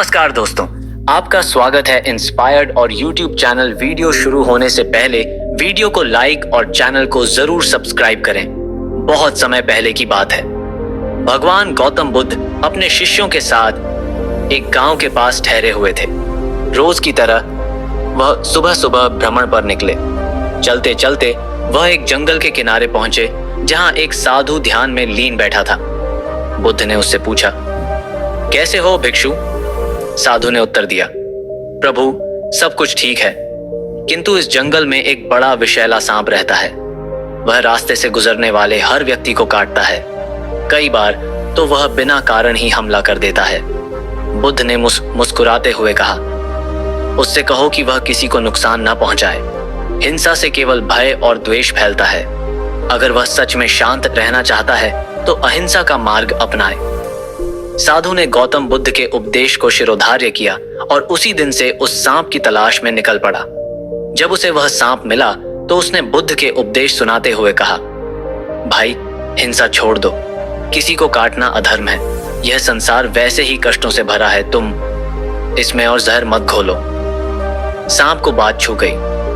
नमस्कार दोस्तों, आपका स्वागत है इंस्पायर्ड और YouTube चैनल। वीडियो शुरू होने से पहले वीडियो को लाइक और चैनल को जरूर सब्सक्राइब करें। बहुत समय पहले की बात है, भगवान गौतम बुद्ध अपने शिष्यों के साथ एक गांव के पास ठहरे हुए थे। रोज की तरह वह सुबह सुबह भ्रमण पर निकले। चलते चलते वह एक जंगल के किनारे पहुंचे जहां एक साधु ध्यान में लीन बैठा था। बुद्ध ने उससे पूछा, कैसे हो भिक्षु? साधु ने उत्तर दिया, प्रभु सब कुछ ठीक है, किंतु इस जंगल में एक बड़ा विषैला सांप रहता है। वह रास्ते से गुजरने वाले हर व्यक्ति को काटता है। कई बार तो वह बिना कारण ही हमला कर देता है। बुद्ध ने मुस्कुराते हुए कहा, उससे कहो कि वह किसी को नुकसान न पहुंचाए। हिंसा से केवल भय और द्वेष फैलता है। अगर वह सच में शांत रहना चाहता है तो अहिंसा का मार्ग अपनाए। साधु ने गौतम बुद्ध के उपदेश को शिरोधार्य किया और उसी दिन से उस सांप की तलाश में निकल पड़ा। जब उसे वह सांप मिला तो उसने बुद्ध के उपदेश सुनाते हुए कहा, भाई हिंसा छोड़ दो, किसी को काटना अधर्म है। यह संसार वैसे ही कष्टों से भरा है, तुम इसमें और जहर मत घोलो। सांप को बात छू गई।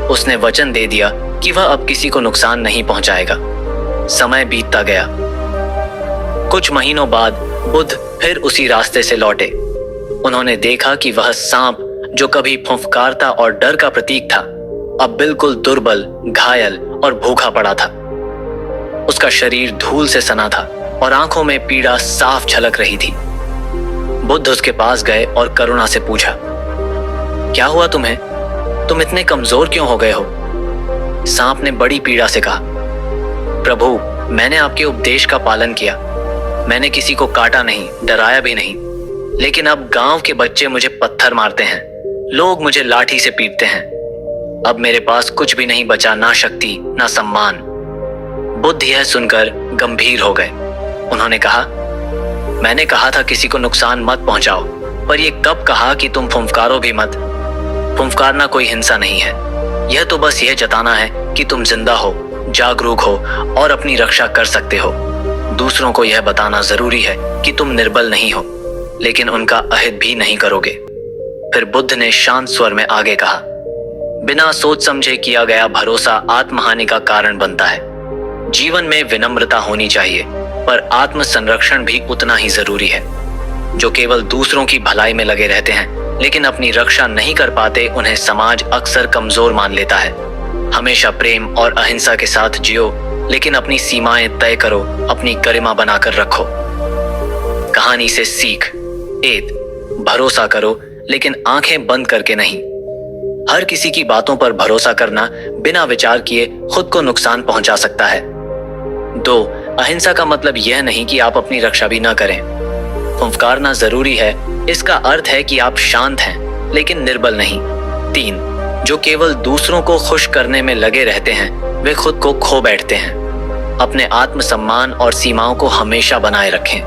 उसने वचन दे दिया कि वह अब किसी को नुकसान नहीं पहुंचाएगा। समय बीतता गया। कुछ महीनों बाद बुद्ध फिर उसी रास्ते से लौटे। उन्होंने देखा कि वह सांप जो कभी फुफकारता और डर का प्रतीक था, अब बिल्कुल दुर्बल, घायल और भूखा पड़ा था। उसका शरीर धूल से सना था और आंखों में पीड़ा साफ झलक रही थी। बुद्ध उसके पास गए और करुणा से पूछा, क्या हुआ तुम्हें? तुम इतने कमजोर क्यों हो गए हो? सांप ने बड़ी पीड़ा से कहा, प्रभु मैंने आपके उपदेश का पालन किया। मैंने किसी को काटा नहीं, डराया भी नहीं, लेकिन अब गांव के बच्चे मुझे पत्थर मारते हैं, लोग मुझे लाठी से पीटते हैं। अब मेरे पास कुछ भी नहीं बचा, ना शक्ति ना सम्मान। बुद्ध यह सुनकर गंभीर हो गए। उन्होंने कहा, मैंने कहा था किसी को नुकसान मत पहुंचाओ, पर यह कब कहा कि तुम फुंफकारो भी मत। फुंफकारना कोई हिंसा नहीं है। यह तो बस यह जताना है कि तुम जिंदा हो, जागरूक हो और अपनी रक्षा कर सकते हो। दूसरों को यह बताना जरूरी है कि तुम निर्बल नहीं हो, लेकिन उनका अहित भी नहीं करोगे। फिर बुद्ध ने शांत स्वर में आगे कहा, बिना सोच समझे किया गया भरोसा आत्महानि का कारण बनता है। जीवन में विनम्रता होनी चाहिए, पर आत्म संरक्षण भी उतना ही जरूरी है। जो केवल दूसरों की भलाई में लगे रहते हैं लेकिन अपनी रक्षा नहीं कर पाते, उन्हें समाज अक्सर कमजोर मान लेता है। हमेशा प्रेम और अहिंसा के साथ जियो, लेकिन अपनी सीमाएं तय करो, अपनी गरिमा बनाकर रखो। कहानी से सीख एक, भरोसा करो लेकिन आंखें बंद करके नहीं। हर किसी की बातों पर भरोसा करना बिना विचार किए खुद को नुकसान पहुंचा सकता है। दो, अहिंसा का मतलब यह नहीं कि आप अपनी रक्षा भी न करें। फुंफकारना जरूरी है, इसका अर्थ है कि आप शांत हैं लेकिन निर्बल नहीं। तीन, जो केवल दूसरों को खुश करने में लगे रहते हैं वे खुद को खो बैठते हैं। अपने आत्मसम्मान और सीमाओं को हमेशा बनाए रखें।